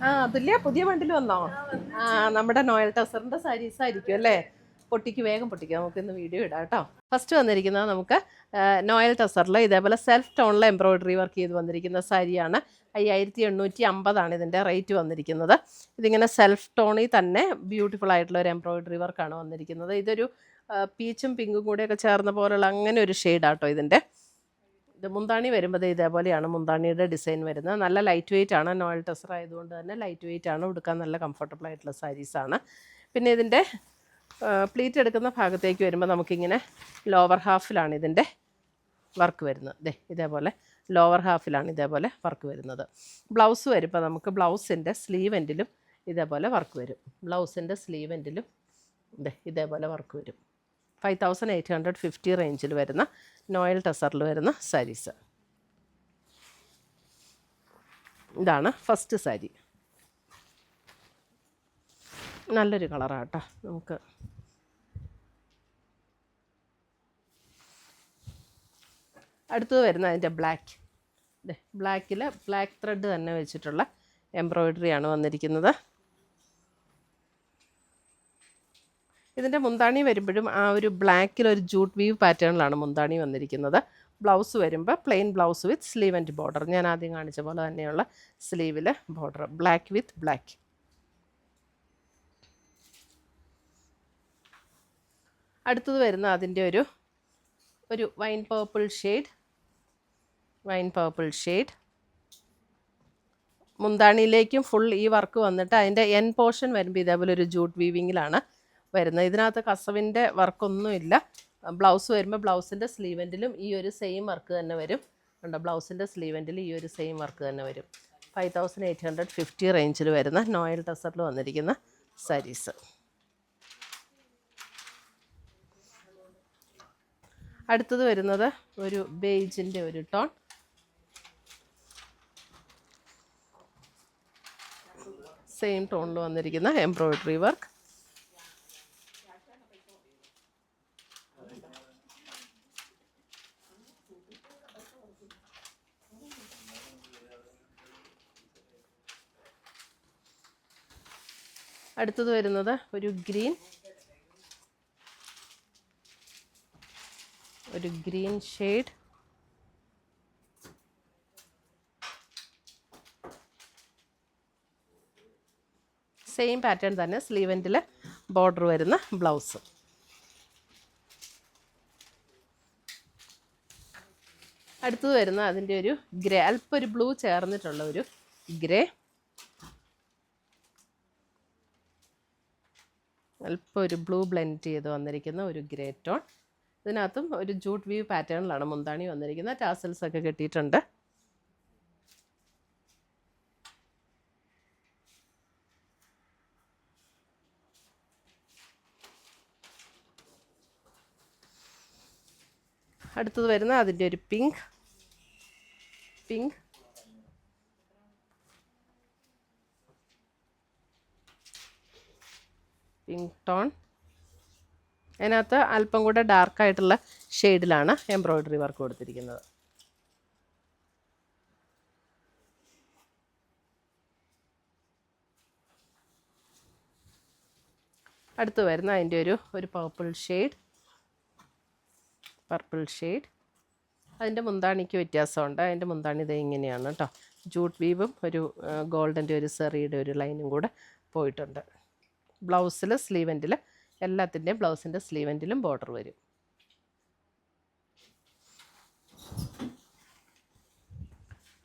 അതുല്യ പുതിയ വണ്ടിൽ വന്നോ? നമ്മുടെ നോയൽ ടെസറിന്റെ സാരീസ് ആയിരിക്കും അല്ലേ? വേഗം പൊട്ടിക്കാം, നമുക്ക് ഇന്ന് വീഡിയോ ഇടാം കേട്ടോ. ഫസ്റ്റ് വന്നിരിക്കുന്നത് നമുക്ക് നോയൽ ടെസറിൽ ഇതേപോലെ സെൽഫ് ടോണിൽ എംബ്രോയിഡറി വർക്ക് ചെയ്ത് വന്നിരിക്കുന്ന സാരിയാണ്. 5850 ഇതിൻ്റെ റേറ്റ് വന്നിരിക്കുന്നത്. ഇതിങ്ങനെ സെൽഫ് ടോണിൽ തന്നെ ബ്യൂട്ടിഫുൾ ആയിട്ടുള്ള ഒരു എംബ്രോയിഡറി വർക്കാണ് വന്നിരിക്കുന്നത്. ഇതൊരു പീച്ചും പിങ്കും കൂടെയൊക്കെ ചേർന്ന പോലുള്ള അങ്ങനെ ഒരു ഷെയ്ഡാട്ടോ ഇതിൻ്റെ. ഇത് മുന്താണി വരുമ്പോൾ ഇതേപോലെയാണ് മുന്താണിയുടെ ഡിസൈൻ വരുന്നത്. നല്ല ലൈറ്റ് വെയിറ്റ് ആണ്, നോയൽ ടെസർ ആയതുകൊണ്ട് തന്നെ ലൈറ്റ് വെയിറ്റ് ആണ്, ഉടുക്കാൻ നല്ല കംഫർട്ടബിൾ ആയിട്ടുള്ള സാരീസാണ്. പിന്നെ ഇതിൻ്റെ പ്ലീറ്റ് എടുക്കുന്ന ഭാഗത്തേക്ക് വരുമ്പോൾ നമുക്കിങ്ങനെ ലോവർ ഹാഫിലാണ് ഇതിൻ്റെ വർക്ക് വരുന്നത്. ഇതേപോലെ ലോവർ ഹാഫിലാണ് ഇതേപോലെ വർക്ക് വരുന്നത്. ബ്ലൗസ് വരുമ്പോൾ നമുക്ക് ബ്ലൗസിൻ്റെ സ്ലീവ് എൻഡിലും ഇതേപോലെ വർക്ക് വരും. ബ്ലൗസിൻ്റെ സ്ലീവ് എൻഡിലും ഇതേപോലെ വർക്ക് വരും. 5850 റേഞ്ചിൽ വരുന്ന നോയൽ ടെസറിൽ വരുന്ന സാരീസ്. ഇതാണ് ഫസ്റ്റ് സാരി. നല്ലൊരു കളറാട്ടോ. നമുക്ക് അടുത്തത് വരുന്ന അതിൻ്റെ ബ്ലാക്ക്. ബ്ലാക്കിൽ ബ്ലാക്ക് ത്രെഡ് തന്നെ വെച്ചിട്ടുള്ള എംബ്രോയിഡറിയാണ് വന്നിരിക്കുന്നത്. ഇതിൻ്റെ മുന്താണി വരുമ്പോഴും ആ ഒരു ബ്ലാക്കിൽ ഒരു ജൂട്ട് വീവ് പാറ്റേണിലാണ് മുന്താണി വന്നിരിക്കുന്നത്. ബ്ലൗസ് വരുമ്പോൾ plain blouse with sleeve and border. ഞാൻ ആദ്യം കാണിച്ച പോലെ തന്നെയുള്ള സ്ലീവിൽ ബോർഡർ, ബ്ലാക്ക് വിത്ത് ബ്ലാക്ക്. അടുത്തത് വരുന്ന അതിൻ്റെ ഒരു വൈൻ പേർപ്പിൾ ഷെയ്ഡ്. മുന്താണിയിലേക്കും ഫുൾ ഈ വർക്ക് വന്നിട്ട് അതിൻ്റെ എൻ പോർഷൻ വരുമ്പോൾ ഇതേപോലെ ഒരു ജൂട്ട് വീവിങ്ങിലാണ് വരുന്നത്. ഇതിനകത്ത് കസവിൻ്റെ വർക്കൊന്നുമില്ല. ബ്ലൗസ് വരുമ്പോൾ ബ്ലൗസിൻ്റെ സ്ലീവെൻറ്റിലും ഈ ഒരു സെയിം വർക്ക് തന്നെ വരും. ഉണ്ട്, ബ്ലൗസിൻ്റെ സ്ലീവെൻറ്റിൽ ഈ ഒരു സെയിം വർക്ക് തന്നെ വരും. 5850 റേഞ്ചിൽ വരുന്ന നോയൽ ടെസറിൽ വന്നിരിക്കുന്ന സാരീസ്. അടുത്തത് വരുന്നത് ഒരു ബേജിൻ്റെ ഒരു ടോൺ. സെയിം ടോണിൽ വന്നിരിക്കുന്ന എംബ്രോയിഡറി വർക്ക്. അടുത്തത് വരുന്നത് ഒരു ഗ്രീൻ ഷെയ്ഡ്. സെയിം പാറ്റേൺ തന്നെ, സ്ലീവെൻറ്റിൽ ബോർഡർ വരുന്ന ബ്ലൗസ്. അടുത്തത് വരുന്ന അതിൻ്റെ ഒരു ഗ്രേ, അല്പം ഒരു ബ്ലൂ ചേർന്നിട്ടുള്ള ഒരു ഗ്രേ. അല്പം ഒരു ബ്ലൂ ബ്ലെൻഡ് ചെയ്ത് വന്നിരിക്കുന്ന ഒരു ഗ്രേ ടോൺ. ഇതിനകത്തും ഒരു ജൂട്ട് വീവ് പാറ്റേണിലാണ് മുന്താണി വന്നിരിക്കുന്നത്. ടാസൽസ് ഒക്കെ കെട്ടിയിട്ടുണ്ട്. അടുത്തത് വരുന്ന അതിൻ്റെ ഒരു പിങ്ക് ടോൺ. അതിനകത്ത് അല്പം കൂടെ ഡാർക്കായിട്ടുള്ള ഷെയ്ഡിലാണ് എംബ്രോയിഡറി വർക്ക് കൊടുത്തിരിക്കുന്നത്. അടുത്ത് വരുന്ന അതിൻ്റെ ഒരു പർപ്പിൾ ഷെയ്ഡ്. അതിൻ്റെ മുന്താണിക്ക് വ്യത്യാസമുണ്ട്. അതിൻ്റെ മുന്താണി ഇത് ഇങ്ങനെയാണ് കേട്ടോ. ജൂട്ട് വീവും ഒരു ഗോൾഡൻ്റെ ഒരു സെറിയുടെ ഒരു ലൈനും കൂടെ പോയിട്ടുണ്ട്. ബ്ലൗസിൽ സ്ലീവെൻറ്റിൽ എല്ലാത്തിൻ്റെയും ബ്ലൗസിൻ്റെ സ്ലീവെൻറ്റിലും ബോർഡർ വരും.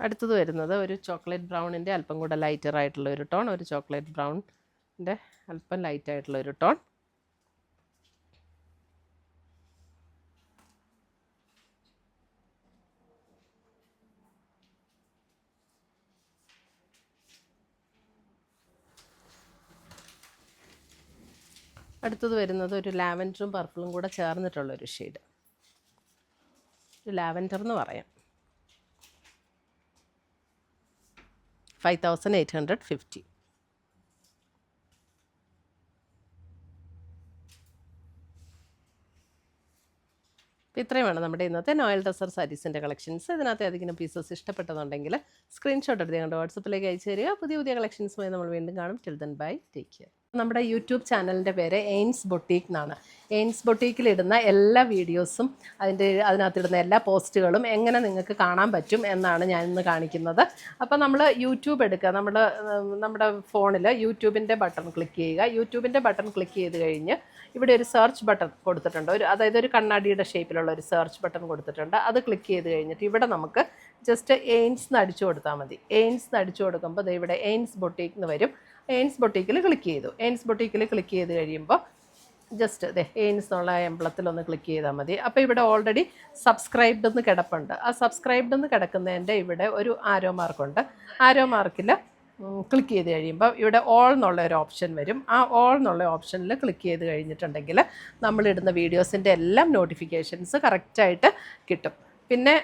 അടുത്തത് വരുന്നത് ഒരു ചോക്ലേറ്റ് ബ്രൗണിൻ്റെ അല്പം കൂടെ ലൈറ്റർ ആയിട്ടുള്ള ഒരു ടോൺ. ഒരു ചോക്ലേറ്റ് ബ്രൗണിൻ്റെ അല്പം ലൈറ്റായിട്ടുള്ള ഒരു ടോൺ. അടുത്തത് വരുന്നത് ഒരു ലാവൻഡറും പർപ്പിളും കൂടെ ചേർന്നിട്ടുള്ളൊരു ഷെയ്ഡ്. ഒരു ലാവൻഡർ എന്ന് പറയാം. 5850. അപ്പോൾ ഇത്രയുമാണ് നമ്മുടെ ഇന്നത്തെ നോയൽ ടസർ സാരീസിൻ്റെ കളക്ഷൻസ്. ഇതിനകത്ത് ഏതെങ്കിലും പീസസ് ഇഷ്ടപ്പെട്ടതുണ്ടെങ്കിൽ സ്ക്രീൻഷോട്ട് എടുത്ത് ഞങ്ങളുടെ വാട്സപ്പിലേക്ക് അയച്ചു തരിക. പുതിയ പുതിയ കളക്ഷൻസുമായി നമ്മൾ വീണ്ടും കാണും. Till then bye, take care. നമ്മുടെ യൂട്യൂബ് ചാനലിൻ്റെ പേര് എയിൻസ് ബൊട്ടീക്ക് എന്നാണ്. എയിൻസ് ബൊട്ടീക്കിലിടുന്ന എല്ലാ വീഡിയോസും അതിനകത്തിടുന്ന എല്ലാ പോസ്റ്റുകളും എങ്ങനെ നിങ്ങൾക്ക് കാണാൻ പറ്റും എന്നാണ് ഞാൻ ഇന്ന് കാണിക്കുന്നത്. അപ്പോൾ നമ്മൾ യൂട്യൂബ് എടുക്കുക, നമ്മുടെ ഫോണിൽ യൂട്യൂബിൻ്റെ ബട്ടൺ ക്ലിക്ക് ചെയ്യുക. യൂട്യൂബിൻ്റെ ബട്ടൺ ക്ലിക്ക് ചെയ്ത് കഴിഞ്ഞ് ഇവിടെ ഒരു സെർച്ച് ബട്ടൺ കൊടുത്തിട്ടുണ്ട്. അതായത് ഒരു കണ്ണാടിയുടെ ഷേപ്പിലുള്ള ഒരു സെർച്ച് ബട്ടൺ കൊടുത്തിട്ടുണ്ട്. അത് ക്ലിക്ക് ചെയ്ത് കഴിഞ്ഞിട്ട് ഇവിടെ നമുക്ക് ജസ്റ്റ് എയിൻസ് എന്ന് അടിച്ചു കൊടുത്താൽ മതി. എയിൻസ് എന്ന് അടിച്ചു കൊടുക്കുമ്പോൾ ഇവിടെ എയിൻസ് ബൊട്ടീക്ക് എന്ന് വരും. എയിൻസ് ബൊട്ടീക്കിൽ ക്ലിക്ക് ചെയ്തു. എയിൻസ് ബൊട്ടീക്കിൽ ക്ലിക്ക് ചെയ്ത് കഴിയുമ്പോൾ ജസ്റ്റ് എയിൻസ് എന്നുള്ള എംബ്ലത്തിലൊന്ന് ക്ലിക്ക് ചെയ്താൽ മതി. അപ്പോൾ ഇവിടെ ഓൾറെഡി സബ്സ്ക്രൈബ്ഡ് എന്ന് കിടപ്പുണ്ട്. ആ സബ്സ്ക്രൈബ്ഡ് എന്ന് കിടക്കുന്നതിൻ്റെ ഇവിടെ ഒരു ആരോ മാർക്കുണ്ട്. ആരോ മാർക്കിൽ ക്ലിക്ക് ചെയ്ത് കഴിയുമ്പോൾ ഇവിടെ ഓൾ എന്നുള്ള ഒരു ഓപ്ഷൻ വരും. ആ ഓൾ എന്നുള്ള ഓപ്ഷനിൽ ക്ലിക്ക് ചെയ്ത് കഴിഞ്ഞിട്ടുണ്ടെങ്കിൽ നമ്മളിടുന്ന വീഡിയോസിൻ്റെ എല്ലാം നോട്ടിഫിക്കേഷൻസ് കറക്റ്റായിട്ട് കിട്ടും. പിന്നെ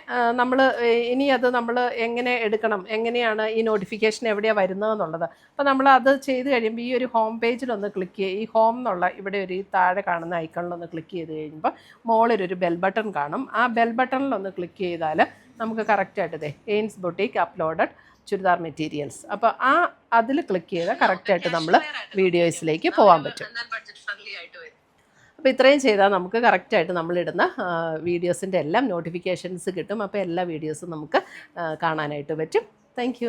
ഇനി നമ്മൾ എങ്ങനെ എടുക്കണം, എങ്ങനെയാണ് ഈ നോട്ടിഫിക്കേഷൻ എവിടെയാണ് വരുന്നതെന്നുള്ളത്. അപ്പോൾ നമ്മൾ അത് ചെയ്ത് കഴിയുമ്പോൾ ഈ ഒരു ഹോം പേജിലൊന്ന് ക്ലിക്ക് ചെയ്യുക. ഈ ഹോം എന്നുള്ള ഇവിടെ ഒരു താഴെ കാണുന്ന ഐക്കണിലൊന്ന് ക്ലിക്ക് ചെയ്ത് കഴിയുമ്പോൾ മുകളിലൊരു ബെൽ ബട്ടൺ കാണും. ആ ബെൽ ബട്ടണിലൊന്ന് ക്ലിക്ക് ചെയ്താൽ നമുക്ക് കറക്റ്റായിട്ട് എയിൻസ് ബൊട്ടീക്ക് അപ്ലോഡഡ് ചുരിദാർ മെറ്റീരിയൽസ്, അപ്പോൾ അതിൽ ക്ലിക്ക് ചെയ്താൽ കറക്റ്റായിട്ട് നമ്മൾ വീഡിയോസിലേക്ക് പോകാൻ പറ്റും. അപ്പോൾ ഇത്രയും ചെയ്താൽ നമുക്ക് കറക്റ്റായിട്ട് നമ്മളിടുന്ന വീഡിയോസിൻ്റെ എല്ലാം നോട്ടിഫിക്കേഷൻസ് കിട്ടും. അപ്പോൾ എല്ലാ വീഡിയോസും നമുക്ക് കാണാനായിട്ട് പറ്റും. താങ്ക്